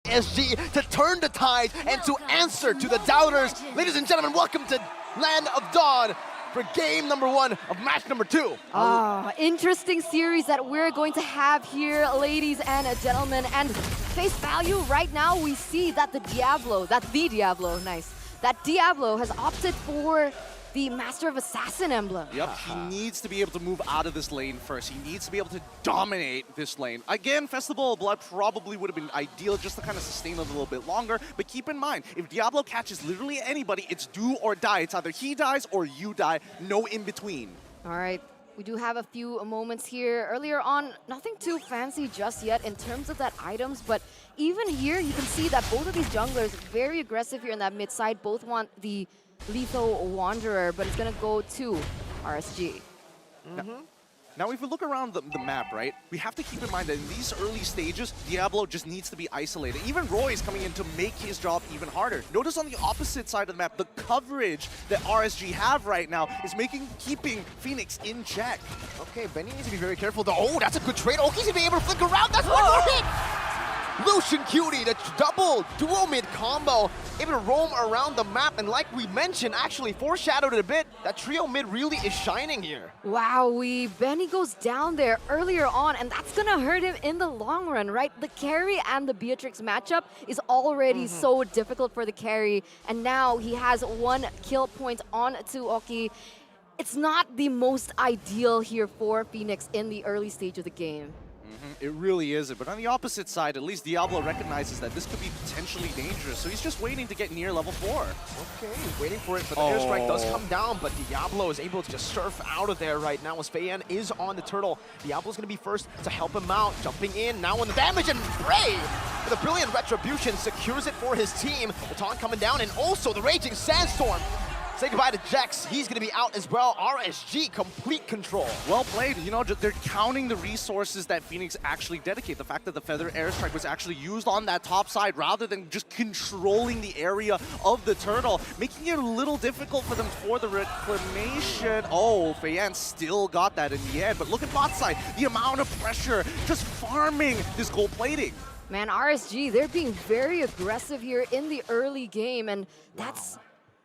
SG to turn the tide and to answer to the doubters. Ladies and gentlemen, welcome to Land of Dawn for game number 1 of match number 2. Interesting series that we're going to have here, ladies and gentlemen. And face value, right now we see that the Diablo has opted for the Master of Assassin emblem. Yep, he needs to be able to move out of this lane first. He needs to be able to dominate this lane. Again, Festival of Blood probably would have been ideal just to kind of sustain it a little bit longer. But keep in mind, if Diablo catches literally anybody, it's do or die. It's either he dies or you die. No in between. All right. We do have a few moments here. Earlier on, nothing too fancy just yet in terms of that items, but even here you can see that both of these junglers very aggressive here in that mid side. Both want the Lethal Wanderer, but it's gonna go to RSG. Now, if we look around the map, right, we have to keep in mind that in these early stages, Diablo just needs to be isolated. Even Roy is coming in to make his job even harder. Notice on the opposite side of the map, the coverage that RSG have right now is keeping Fenix in check. Okay, Benny needs to be very careful though. Oh, that's a good trade. Oki's gonna be able to flick around. That's one more hit! Lucian Cutie, the double dual mid combo, able to roam around the map, and like we mentioned, actually foreshadowed it a bit, that trio mid really is shining here. Wow, Benny goes down there earlier on, and that's gonna hurt him in the long run, right? The carry and the Beatrix matchup is already so difficult for the carry, and now he has 1 kill point on to Oki. It's not the most ideal here for Fenix in the early stage of the game. It really isn't, but on the opposite side, at least Diablo recognizes that this could be potentially dangerous, so he's just waiting to get near level 4. Okay, waiting for it, but the airstrike does come down, but Diablo is able to just surf out of there right now as Feiyan is on the turtle. Diablo's gonna be first to help him out, jumping in now on the damage, and Bray with a brilliant retribution secures it for his team. The taunt coming down, and also the Raging Sandstorm. Say goodbye to Jax. He's going to be out as well. RSG, complete control. Well played. You know, they're counting the resources that Fenix actually dedicate. The fact that the Feather Airstrike was actually used on that top side rather than just controlling the area of the turtle, making it a little difficult for them for the reclamation. Oh, Feiyan still got that in the end. But look at bot side. The amount of pressure just farming this gold plating. Man, RSG, they're being very aggressive here in the early game, and that's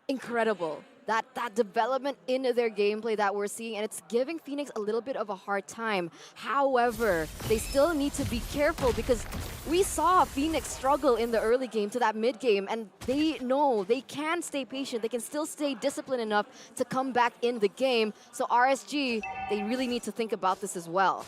incredible. That development in their gameplay that we're seeing, and it's giving Fenix a little bit of a hard time. However, they still need to be careful because we saw Fenix struggle in the early game to that mid game, and they know they can stay patient. They can still stay disciplined enough to come back in the game. So RSG, they really need to think about this as well.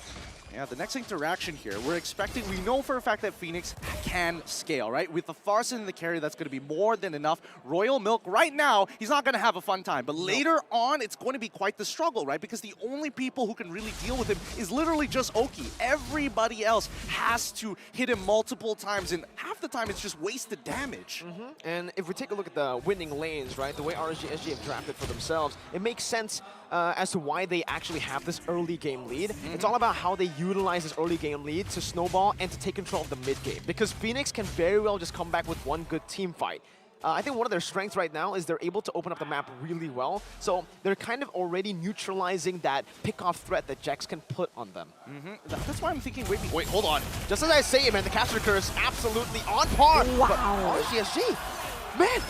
Yeah, the next interaction here, we know for a fact that Fenix can scale, right? With the Farson and the carry, that's going to be more than enough. Royal Milk, right now, he's not going to have a fun time. But later on, it's going to be quite the struggle, right? Because the only people who can really deal with him is literally just Oki. Everybody else has to hit him multiple times, and half the time it's just wasted damage. And if we take a look at the winning lanes, right, the way RSG SG have drafted for themselves, it makes sense as to why they actually have this early game lead. It's all about how they utilize this early game lead to snowball and to take control of the mid game, because Fenix can very well just come back with one good team fight. I think one of their strengths right now is they're able to open up the map really well, so they're kind of already neutralizing that pick-off threat that Jax can put on them. That's why I'm thinking, wait, Hold on. Just as I say it, man, the caster curse absolutely on par. Wow. But RSG, man,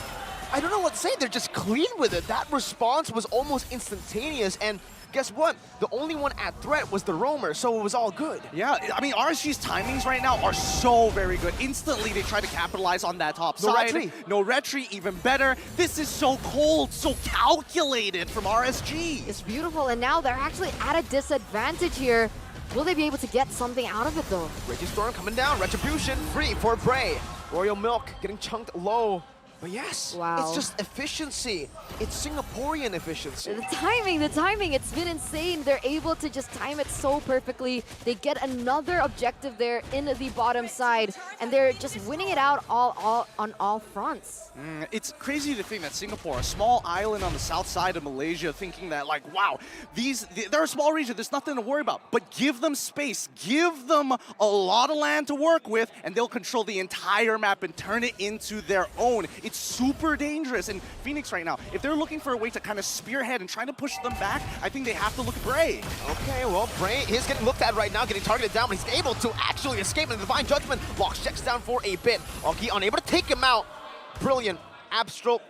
I don't know what to say. They're just clean with it. That response was almost instantaneous, and guess what? The only one at threat was the roamer, so it was all good. Yeah, I mean, RSG's timings right now are so very good. Instantly, they try to capitalize on that top side. No retry, even better. This is so cold, so calculated from RSG. It's beautiful, and now they're actually at a disadvantage here. Will they be able to get something out of it, though? Raging Storm coming down. Retribution free for Bray. Royal Milk getting chunked low. But yes, it's just efficiency. It's Singaporean efficiency. The timing, it's been insane. They're able to just time it so perfectly. They get another objective there in the bottom side, and they're just winning it out on all fronts. It's crazy to think that Singapore, a small island on the south side of Malaysia, thinking that, like, wow, they're a small region, there's nothing to worry about. But give them space, give them a lot of land to work with, and they'll control the entire map and turn it into their own. It's it's super dangerous. And Fenix right now, if they're looking for a way to kind of spearhead and trying to push them back, I think they have to look at Bray. Okay, well, Bray is getting looked at right now, getting targeted down, but he's able to actually escape, and the Divine Judgment locks Jex down for a bit. Oki unable to take him out. Brilliant. Abstroke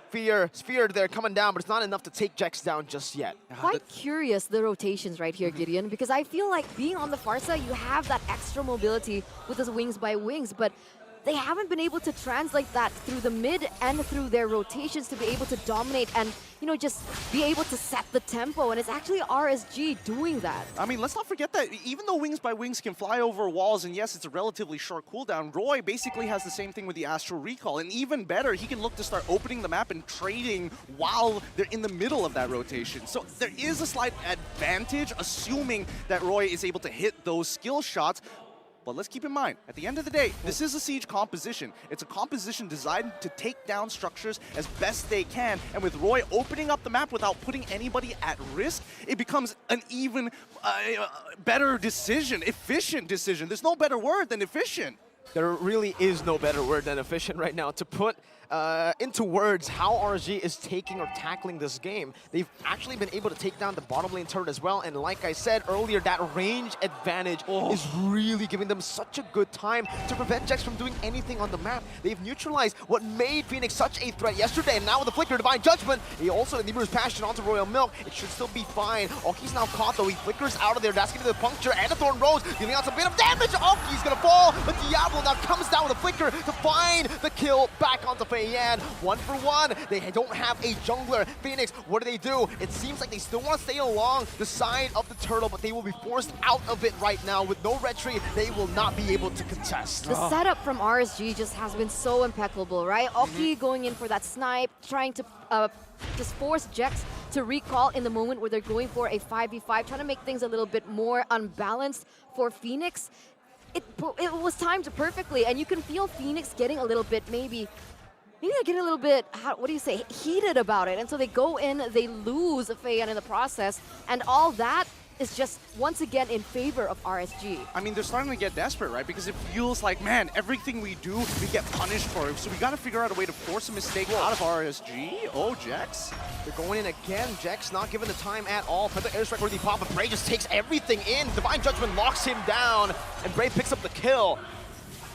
sphere there coming down, but it's not enough to take Jex down just yet. Quite curious, the rotations right here, Gideon, because I feel like being on the far side, you have that extra mobility with those wings by wings, but they haven't been able to translate that through the mid and through their rotations to be able to dominate and, you know, just be able to set the tempo. And it's actually RSG doing that. I mean, let's not forget that even though Wings by Wings can fly over walls, and yes, it's a relatively short cooldown, Roy basically has the same thing with the Astral Recall. And even better, he can look to start opening the map and trading while they're in the middle of that rotation. So there is a slight advantage, assuming that Roy is able to hit those skill shots. But let's keep in mind, at the end of the day, this is a siege composition. It's a composition designed to take down structures as best they can. And with Roy opening up the map without putting anybody at risk, it becomes an even better decision, efficient decision. There's no better word than efficient. There really is no better word than efficient right now to put into words how RSG is taking or tackling this game. They've actually been able to take down the bottom lane turret as well, and like I said earlier, that range advantage is really giving them such a good time to prevent Jex from doing anything on the map. They've neutralized what made Fenix such a threat yesterday, and now with the Flicker Divine Judgment, he also Nibiru's Passion onto Royal Milk. It should still be fine. Oki's now caught though. He flickers out of there. That's going to the puncture and a Thorn Rose, dealing out some bit of damage. Oki's going to fall, but Diablo now comes down with a Flicker to find the kill back onto Fei Yan. 1 for 1. They don't have a jungler. Fenix, what do? It seems like they still want to stay along the side of the turtle, but they will be forced out of it right now. With no retreat, they will not be able to contest. The setup from RSG just has been so impeccable, right? Oki going in for that snipe, trying to just force Jex to recall in the moment where they're going for a 5v5, trying to make things a little bit more unbalanced for Fenix. It was timed perfectly, and you can feel Fenix getting a little bit maybe they're getting a little bit, heated about it. And so they go in, they lose Fei Yan in the process, and all that is just, once again, in favor of RSG. I mean, they're starting to get desperate, right? Because it feels like, man, everything we do, we get punished for it. So we got to figure out a way to force a mistake out of RSG. Oh, Jex. They're going in again. Jex not given the time at all. For the airstrike worthy pop, but Bray just takes everything in. Divine Judgment locks him down, and Bray picks up the kill.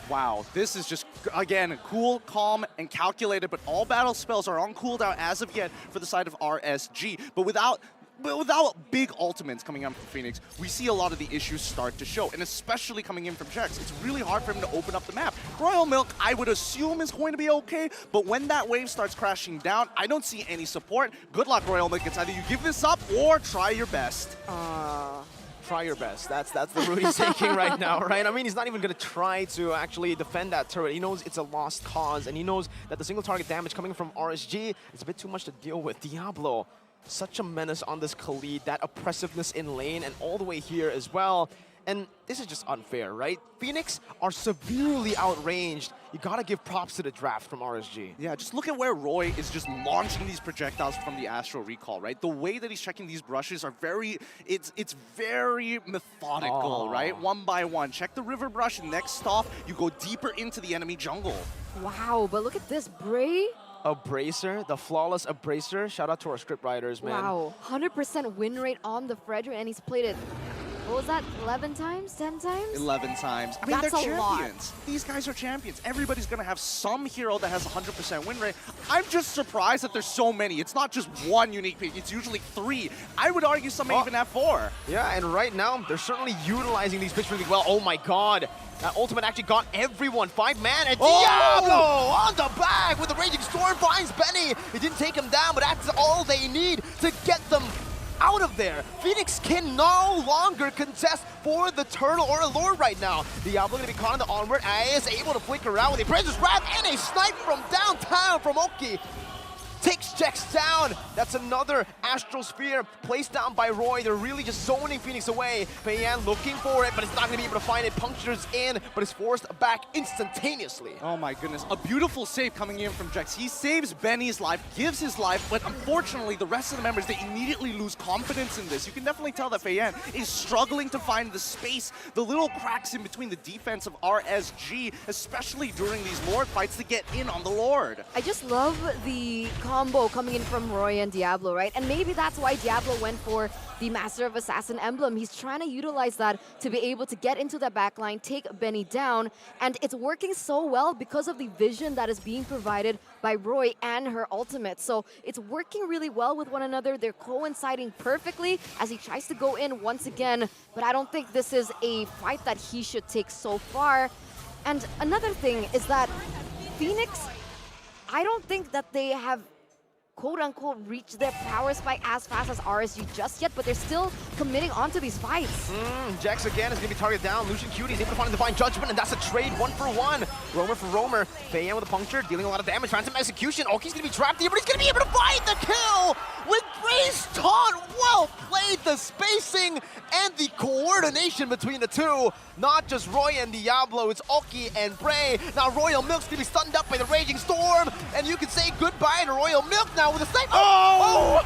Wow, this is just, again, cool, calm, and calculated, but all battle spells are on cooldown as of yet for the side of RSG. But without big ultimates coming out from Fenix, we see a lot of the issues start to show, and especially coming in from Jex. It's really hard for him to open up the map. Royal Milk, I would assume, is going to be okay, but when that wave starts crashing down, I don't see any support. Good luck, Royal Milk. It's either you give this up or try your best. Try your best. That's the route he's taking right now, right? I mean, he's not even going to try to actually defend that turret. He knows it's a lost cause, and he knows that the single target damage coming from RSG is a bit too much to deal with. Diablo, such a menace on this Khalid, that oppressiveness in lane, and all the way here as well. And this is just unfair, right? Fenix are severely outranged. You gotta give props to the draft from RSG. Yeah, just look at where Roy is just launching these projectiles from the Astral Recall, right? The way that he's checking these brushes are it's very methodical, right? One by one. Check the river brush, and next stop, you go deeper into the enemy jungle. Wow, but look at this, Bray. Abraser, the flawless Abraser. Shout out to our script writers, man. Wow, 100% win rate on the Frederick, and he's played it, what was that, 11 times, 10 times? 11 times. I mean, That's they're a lot. champions. These guys are champions. Everybody's going to have some hero that has 100% win rate. I'm just surprised that there's so many. It's not just one unique pick. It's usually 3. I would argue some may even have 4. Yeah, and right now, they're certainly utilizing these picks really well. Oh my god. That ultimate actually got everyone. 5-man, and Diablo on the back with the Raging Storm finds Benny. It didn't take him down, but that's all they need to get them out of there. Fenix can no longer contest for the turtle or allure right now. Diablo gonna be caught in the onward, is able to flicker around with a Princess Wrath and a snipe from downtown from Oki. takes Jex down. That's another Astral Sphere placed down by Roy. They're really just zoning Fenix away. Feiyan looking for it, but it's not going to be able to find it. Punctures in, but is forced back instantaneously. Oh my goodness, a beautiful save coming in from Jex. He saves Benny's life, gives his life, but unfortunately the rest of the members, they immediately lose confidence in this. You can definitely tell that Feiyan is struggling to find the space, the little cracks in between the defense of RSG, especially during these Lord fights to get in on the Lord. I just love the combo coming in from Roy and Diablo, right? And maybe that's why Diablo went for the Master of Assassin emblem. He's trying to utilize that to be able to get into the backline, take Benny down, and it's working so well because of the vision that is being provided by Roy and her ultimate. So it's working really well with one another. They're coinciding perfectly as he tries to go in once again, but I don't think this is a fight that he should take so far. And another thing is that Fenix, I don't think that they have quote-unquote reach their power spike as fast as RSG just yet, but they're still committing onto these fights. Jex again is going to be targeted down. Lucian Cutie is able to find a Divine Judgment, and that's a trade 1-for-1. Roamer for Roamer. Feiyan with a puncture, dealing a lot of damage. Phantom execution. Oki's going to be trapped here, but he's going to be able to find the kill with Bray's taunt. Well played, the spacing and the coordination between the two. Not just Roy and Diablo, it's Oki and Bray. Now Royal Milk's going to be stunned up by the Raging Storm, and you can say goodbye to Royal Milk now with a snipe. Oh!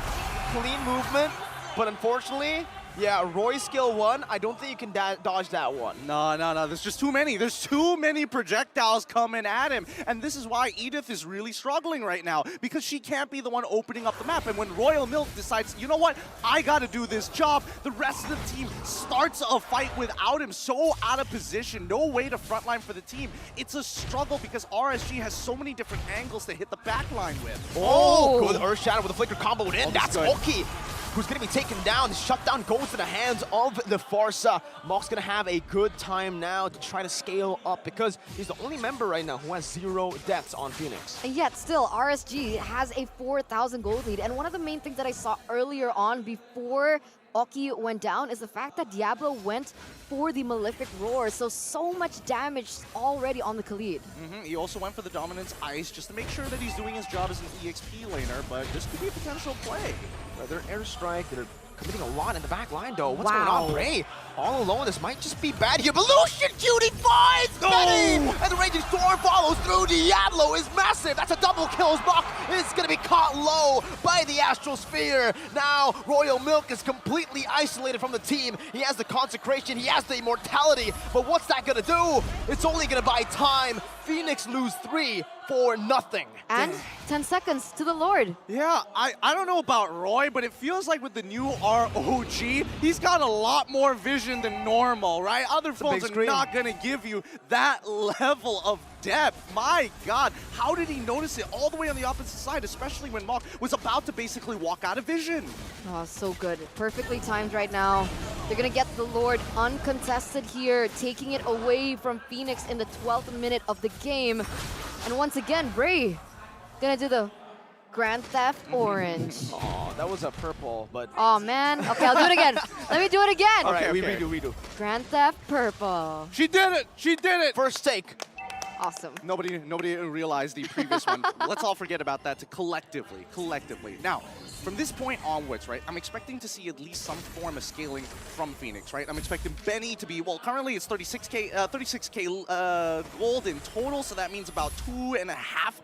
Clean movement, but unfortunately, yeah, Roy's skill 1, I don't think you can dodge that one. No, there's just too many. There's too many projectiles coming at him. And this is why Edith is really struggling right now, because she can't be the one opening up the map. And when Royal Milk decides, you know what, I gotta do this job, the rest of the team starts a fight without him, so out of position, no way to frontline for the team. It's a struggle because RSG has so many different angles to hit the backline with. Oh, good Earth Shadow with a Flicker comboed in. That's good. Oki, who's going to be taken down. The shutdown goes to the hands of the Farsa. Mock's going to have a good time now to try to scale up because he's the only member right now who has 0 deaths on Fenix. And yet still, RSG has a 4,000 gold lead. And one of the main things that I saw earlier on before Oki went down is the fact that Diablo went for the Malefic Roar. So much damage already on the Khalid. He also went for the Dominance Ice just to make sure that he's doing his job as an EXP laner, but this could be a potential play. They're airstrike, they're committing a lot in the back line though. What's Wow. going on, Bray? All alone, this might just be bad here, but Lucian Cutie finds Benny! And the Raging Storm follows through. Diablo is massive. That's a double kill. Mock is going to be caught low by the Astral Sphere. Now, Royal Milk is completely isolated from the team. He has the Consecration, he has the Immortality, but what's that going to do? It's only going to buy time. Fenix lose 3 for nothing. And 10 seconds to the Lord. Yeah, I don't know about Roy, but it feels like with the new ROG, he's got a lot more vision than normal, right? Other phones are not going to give you that level of depth. My God, how did he notice it all the way on the opposite side, especially when Mock was about to basically walk out of vision? Oh, so good. Perfectly timed right now. They're going to get the Lord uncontested here, taking it away from Fenix in the 12th minute of the game. And once again, Bray gonna do the Grand Theft Orange. Oh, that was a purple, but... Oh, man. Okay, I'll do it again. Let me do it again. All right, Okay. we redo. Grand Theft Purple. She did it! She did it! First take. Awesome. Nobody realized the previous one. Let's all forget about that collectively. Now, from this point onwards, right, I'm expecting to see at least some form of scaling from Fenix, right? I'm expecting Benny to be, well, currently it's 36k gold in total, so that means about 2.5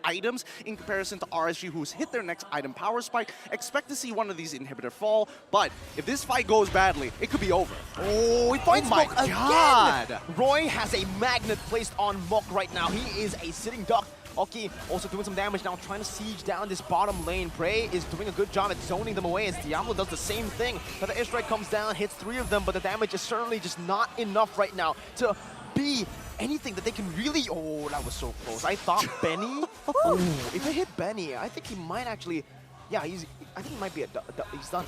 items in comparison to RSG, who's hit their next item power spike. Expect to see one of these inhibitor fall, but if this fight goes badly, it could be over. Oh, he finds my Mock again! God. Roy has a magnet placed on Mock right now. He is a sitting duck. Oki also doing some damage now, trying to siege down this bottom lane. Bray is doing a good job at zoning them away as Diablo does the same thing. But the airstrike comes down, hits 3 of them, but the damage is certainly just not enough right now to be anything that they can really... Oh, that was so close. I thought Benny... if it hit Benny, I think he might actually... Yeah, I think he might be he's done.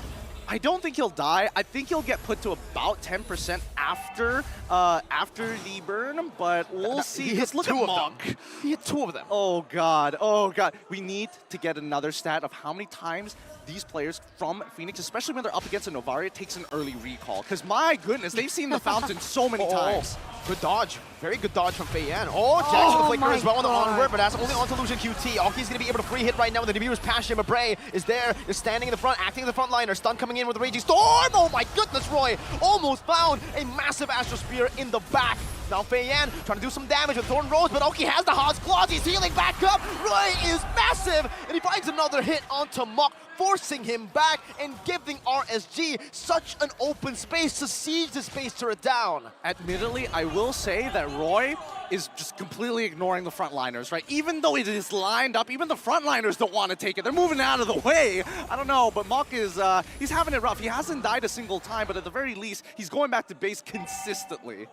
I don't think he'll die. I think he'll get put to about 10% after the burn, but we'll see. He hit Look 2 at of Mock. them. He hit 2 of them. Oh God, oh God. We need to get another stat of how many times these players from Fenix, especially when they're up against a Novaria, takes an early recall. Because my goodness, they've seen the Fountain so many times. Good dodge. Very good dodge from Fei Yan. Oh, Jax with the flicker as well on the onward, but that's only onto Lucian QT. Oki's going to be able to free hit right now with the Nibiru's passion, but Bray is there, is standing in the front, acting as the front liner. Stun coming in with the Raging Storm. Oh my goodness, Roy almost found a massive Astral Spear in the back. Now Fei Yan trying to do some damage with Thorn Rose, but Oki has the Hod's Claws. He's healing back up. Roy is massive, and he finds another hit onto Mok, forcing him back and giving RSG such an open space to siege the space turret down. Admittedly, I will say that Roy is just completely ignoring the frontliners, right? Even though it is lined up, even the frontliners don't want to take it. They're moving out of the way. I don't know, but Mok is, he's having it rough. He hasn't died a single time, but at the very least, he's going back to base consistently.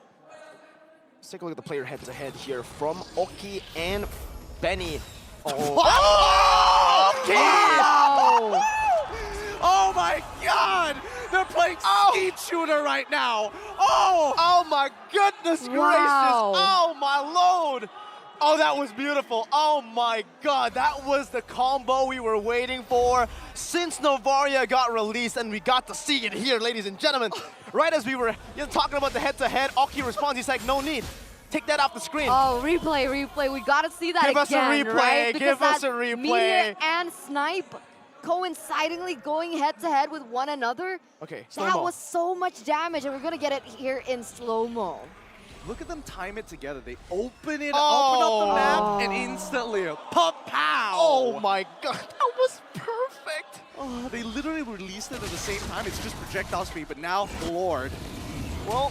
Let's take a look at the player head-to-head here from Oki and Benny. Oh, Wow. oh my God! They're playing Skeet Shooter right now. Oh my goodness gracious! Oh my lord! Oh, that was beautiful. Oh my God, that was the combo we were waiting for since Novaria got released, and we got to see it here, ladies and gentlemen. Right as we were talking about the head-to-head, Oki responds. He's like, "No need. Take that off the screen." Oh, replay. We gotta see that again, Give us a replay. right? Give us a Meteor replay. and Snipe coincidingly going head-to-head with one another. Okay, That slow-mo. was so much damage, and we're gonna get it here in slow-mo. Look at them time it together. They open it, open up the map, and instantly, pow! Oh my God, that was perfect. Oh, they literally released it at the same time. It's just projectile speed, but now Lord. Well,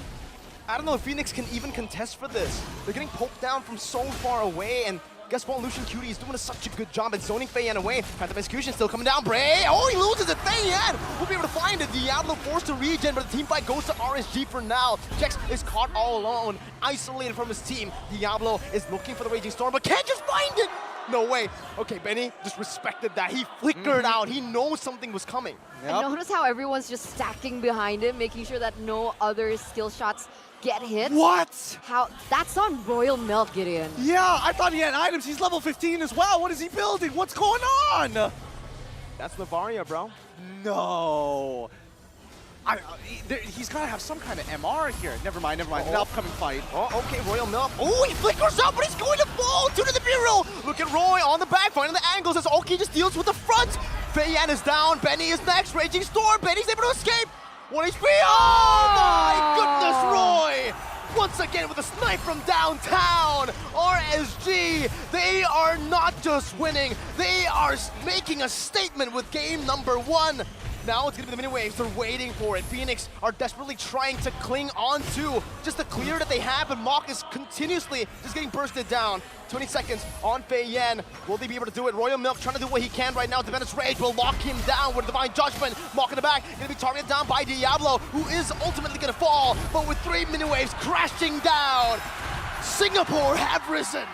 I don't know if Fenix can even contest for this. They're getting poked down from so far away, and guess what? Lucian Cutie is doing such a good job at zoning Fei Yan away. Phantom Execution still coming down. Bray! Oh, he loses it. Fei Yan will be able to find it. Diablo forced to regen, but the team fight goes to RSG for now. Jax is caught all alone, isolated from his team. Diablo is looking for the Raging Storm, but can't just find it. No way. Okay, Benny just respected that. He flickered out. He knows something was coming. And notice how everyone's just stacking behind him, making sure that no other skill shots get hit. What? That's on Royal Milk, Gideon. Yeah, I thought he had items. He's level 15 as well. What is he building? What's going on? That's Novaria, bro. No. He's got to have some kind of MR here. Never mind. An upcoming fight. Oh, okay, Royal Milk. Oh, he flickers up, but he's going to fall to the bureau. Look at Roy on the back, finding the angles as Oki just deals with the front. Fei Yan is down. Benny is next. Raging Storm. Benny's able to escape. 1 HP. Oh, my goodness, Roy. Once again with a snipe from downtown. RSG, they are not just winning. They are making a statement with game number 1. Now it's going to be the mini waves. They're waiting for it. Fenix are desperately trying to cling on to just the clear that they have, and Mok is continuously just getting bursted down. 20 seconds on Fei Yan. Will they be able to do it? Royal Milk trying to do what he can right now. Divinus Rage will lock him down with Divine Judgment. Mok in the back, going to be targeted down by Diablo, who is ultimately going to fall, but with 3 mini waves crashing down, Singapore have risen.